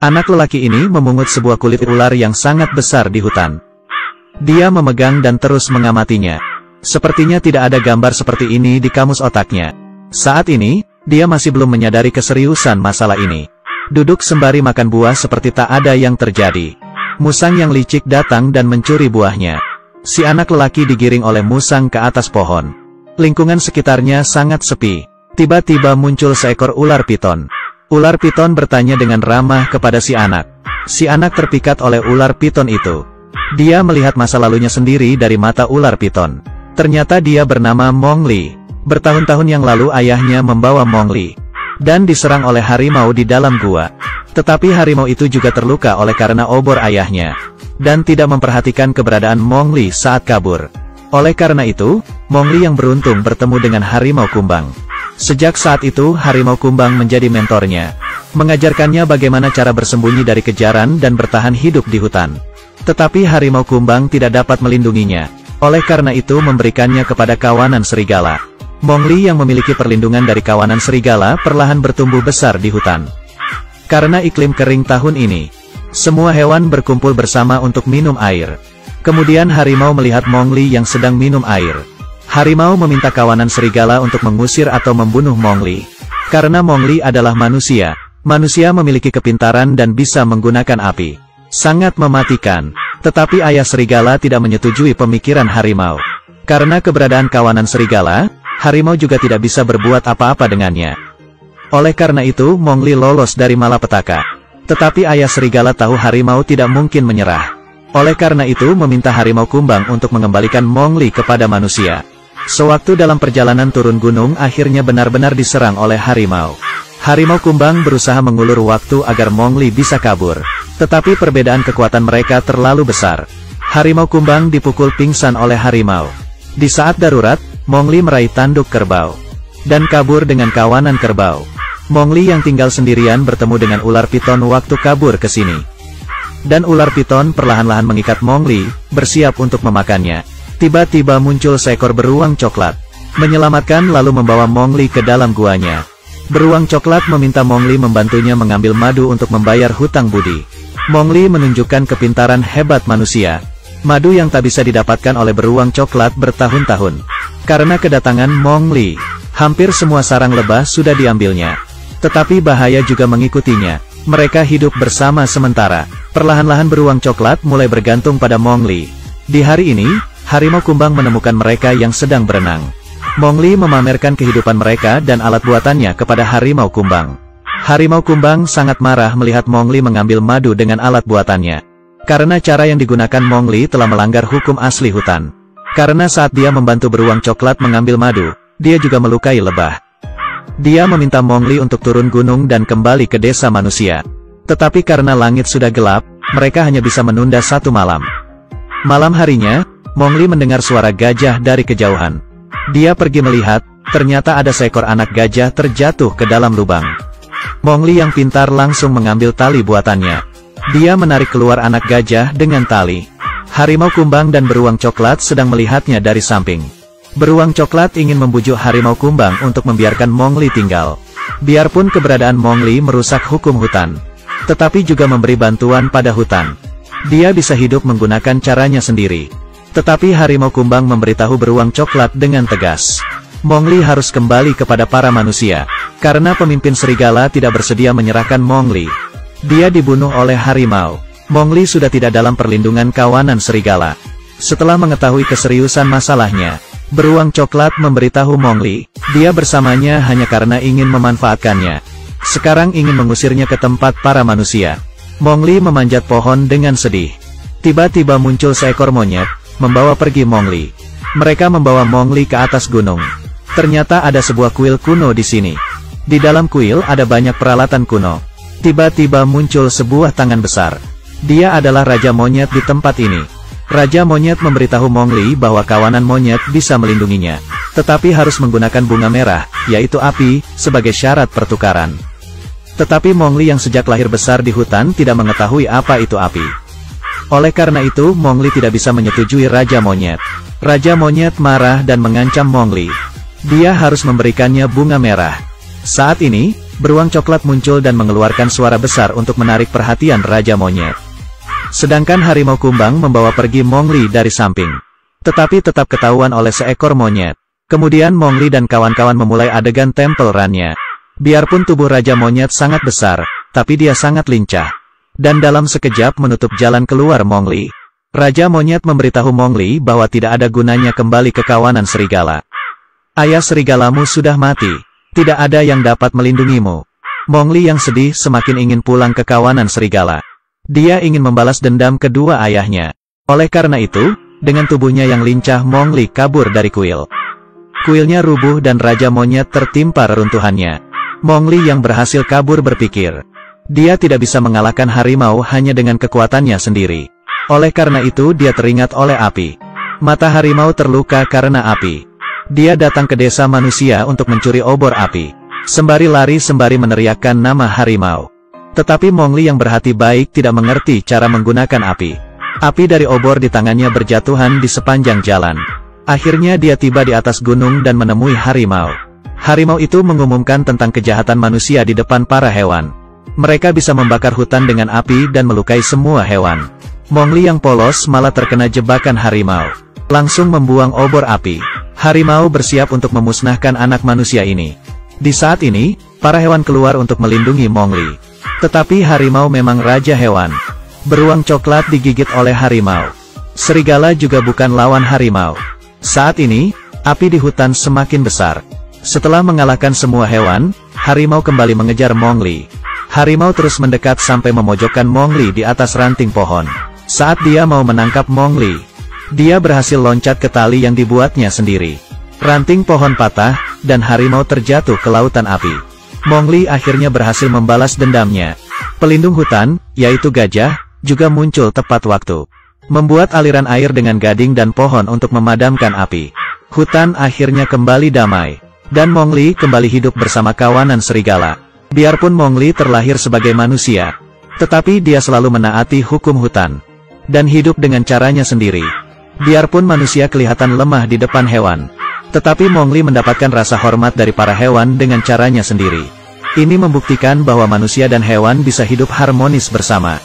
Anak lelaki ini memungut sebuah kulit ular yang sangat besar di hutan. Dia memegang dan terus mengamatinya. Sepertinya tidak ada gambar seperti ini di kamus otaknya. Saat ini, dia masih belum menyadari keseriusan masalah ini. Duduk sembari makan buah seperti tak ada yang terjadi. Musang yang licik datang dan mencuri buahnya. Si anak lelaki digiring oleh musang ke atas pohon. Lingkungan sekitarnya sangat sepi. Tiba-tiba muncul seekor ular piton. Ular piton bertanya dengan ramah kepada si anak. Si anak terpikat oleh ular piton itu. Dia melihat masa lalunya sendiri dari mata ular piton. Ternyata dia bernama Mowgli. Bertahun-tahun yang lalu ayahnya membawa Mowgli dan diserang oleh harimau di dalam gua. Tetapi harimau itu juga terluka oleh karena obor ayahnya, dan tidak memperhatikan keberadaan Mowgli saat kabur. Oleh karena itu, Mowgli yang beruntung bertemu dengan harimau kumbang. Sejak saat itu harimau kumbang menjadi mentornya, mengajarkannya bagaimana cara bersembunyi dari kejaran dan bertahan hidup di hutan. Tetapi harimau kumbang tidak dapat melindunginya, oleh karena itu memberikannya kepada kawanan serigala. Mowgli yang memiliki perlindungan dari kawanan serigala perlahan bertumbuh besar di hutan. Karena iklim kering tahun ini, semua hewan berkumpul bersama untuk minum air. Kemudian harimau melihat Mowgli yang sedang minum air. Harimau meminta kawanan serigala untuk mengusir atau membunuh Mowgli. Karena Mowgli adalah manusia, manusia memiliki kepintaran dan bisa menggunakan api. Sangat mematikan. Tetapi ayah serigala tidak menyetujui pemikiran harimau. Karena keberadaan kawanan serigala, harimau juga tidak bisa berbuat apa-apa dengannya. Oleh karena itu Mowgli lolos dari malapetaka. Tetapi ayah serigala tahu harimau tidak mungkin menyerah. Oleh karena itu meminta harimau kumbang untuk mengembalikan Mowgli kepada manusia. Sewaktu dalam perjalanan turun gunung akhirnya benar-benar diserang oleh harimau. Harimau kumbang berusaha mengulur waktu agar Mowgli bisa kabur. Tetapi perbedaan kekuatan mereka terlalu besar. Harimau kumbang dipukul pingsan oleh harimau. Di saat darurat, Mowgli meraih tanduk kerbau dan kabur dengan kawanan kerbau. Mowgli yang tinggal sendirian bertemu dengan ular piton waktu kabur ke sini. Dan ular piton perlahan-lahan mengikat Mowgli, bersiap untuk memakannya. Tiba-tiba muncul seekor beruang coklat, menyelamatkan lalu membawa Mowgli ke dalam guanya. Beruang coklat meminta Mowgli membantunya mengambil madu untuk membayar hutang budi. Mowgli menunjukkan kepintaran hebat manusia. Madu yang tak bisa didapatkan oleh beruang coklat bertahun-tahun. Karena kedatangan Mowgli, hampir semua sarang lebah sudah diambilnya. Tetapi bahaya juga mengikutinya. Mereka hidup bersama sementara. Perlahan-lahan beruang coklat mulai bergantung pada Mowgli. Di hari ini, harimau kumbang menemukan mereka yang sedang berenang. Mowgli memamerkan kehidupan mereka dan alat buatannya kepada harimau kumbang. Harimau kumbang sangat marah melihat Mowgli mengambil madu dengan alat buatannya. Karena cara yang digunakan Mowgli telah melanggar hukum asli hutan. Karena saat dia membantu beruang coklat mengambil madu, dia juga melukai lebah. Dia meminta Mowgli untuk turun gunung dan kembali ke desa manusia. Tetapi karena langit sudah gelap, mereka hanya bisa menunda satu malam. Malam harinya, Mowgli mendengar suara gajah dari kejauhan. Dia pergi melihat, ternyata ada seekor anak gajah terjatuh ke dalam lubang. Mowgli yang pintar langsung mengambil tali buatannya. Dia menarik keluar anak gajah dengan tali. Harimau kumbang dan beruang coklat sedang melihatnya dari samping. Beruang coklat ingin membujuk harimau kumbang untuk membiarkan Mowgli tinggal. Biarpun keberadaan Mowgli merusak hukum hutan, tetapi juga memberi bantuan pada hutan. Dia bisa hidup menggunakan caranya sendiri. Tetapi harimau kumbang memberitahu beruang coklat dengan tegas. Mowgli harus kembali kepada para manusia. Karena pemimpin serigala tidak bersedia menyerahkan Mowgli. Dia dibunuh oleh harimau. Mowgli sudah tidak dalam perlindungan kawanan serigala. Setelah mengetahui keseriusan masalahnya, beruang coklat memberitahu Mowgli, dia bersamanya hanya karena ingin memanfaatkannya. Sekarang ingin mengusirnya ke tempat para manusia. Mowgli memanjat pohon dengan sedih. Tiba-tiba muncul seekor monyet, membawa pergi Mowgli. Mereka membawa Mowgli ke atas gunung. Ternyata ada sebuah kuil kuno di sini. Di dalam kuil ada banyak peralatan kuno. Tiba-tiba muncul sebuah tangan besar. Dia adalah Raja Monyet di tempat ini. Raja Monyet memberitahu Mowgli bahwa kawanan monyet bisa melindunginya. Tetapi harus menggunakan bunga merah, yaitu api, sebagai syarat pertukaran. Tetapi Mowgli yang sejak lahir besar di hutan tidak mengetahui apa itu api. Oleh karena itu Mowgli tidak bisa menyetujui Raja Monyet. Raja Monyet marah dan mengancam Mowgli. Dia harus memberikannya bunga merah. Saat ini, beruang coklat muncul dan mengeluarkan suara besar untuk menarik perhatian Raja Monyet. Sedangkan harimau kumbang membawa pergi Mongli dari samping. Tetapi tetap ketahuan oleh seekor monyet. Kemudian Mongli dan kawan-kawan memulai adegan Temple Run-nya. Biarpun tubuh Raja Monyet sangat besar, tapi dia sangat lincah. Dan dalam sekejap menutup jalan keluar Mongli. Raja Monyet memberitahu Mongli bahwa tidak ada gunanya kembali ke kawanan serigala. Ayah serigalamu sudah mati. Tidak ada yang dapat melindungimu. Mongli yang sedih semakin ingin pulang ke kawanan serigala. Dia ingin membalas dendam kedua ayahnya. Oleh karena itu, dengan tubuhnya yang lincah Mongli kabur dari kuil. Kuilnya rubuh dan Raja Monyet tertimpa reruntuhannya. Mongli yang berhasil kabur berpikir, dia tidak bisa mengalahkan harimau hanya dengan kekuatannya sendiri. Oleh karena itu dia teringat oleh api. Mata harimau terluka karena api. Dia datang ke desa manusia untuk mencuri obor api. Sembari lari sembari meneriakkan nama harimau. Tetapi Mongli yang berhati baik tidak mengerti cara menggunakan api. Api dari obor di tangannya berjatuhan di sepanjang jalan. Akhirnya dia tiba di atas gunung dan menemui harimau. Harimau itu mengumumkan tentang kejahatan manusia di depan para hewan. Mereka bisa membakar hutan dengan api dan melukai semua hewan. Mongli yang polos malah terkena jebakan harimau. Langsung membuang obor api. Harimau bersiap untuk memusnahkan anak manusia ini. Di saat ini, para hewan keluar untuk melindungi Mongli. Tetapi harimau memang raja hewan. Beruang coklat digigit oleh harimau. Serigala juga bukan lawan harimau. Saat ini, api di hutan semakin besar. Setelah mengalahkan semua hewan, harimau kembali mengejar Mongli. Harimau terus mendekat sampai memojokkan Mongli di atas ranting pohon. Saat dia mau menangkap Mongli, dia berhasil loncat ke tali yang dibuatnya sendiri. Ranting pohon patah, dan harimau terjatuh ke lautan api. Mongli akhirnya berhasil membalas dendamnya. Pelindung hutan, yaitu gajah, juga muncul tepat waktu. Membuat aliran air dengan gading dan pohon untuk memadamkan api. Hutan akhirnya kembali damai. Dan Mongli kembali hidup bersama kawanan serigala. Biarpun Mongli terlahir sebagai manusia, tetapi dia selalu menaati hukum hutan. Dan hidup dengan caranya sendiri. Biarpun manusia kelihatan lemah di depan hewan, tetapi Mongli mendapatkan rasa hormat dari para hewan dengan caranya sendiri. Ini membuktikan bahwa manusia dan hewan bisa hidup harmonis bersama.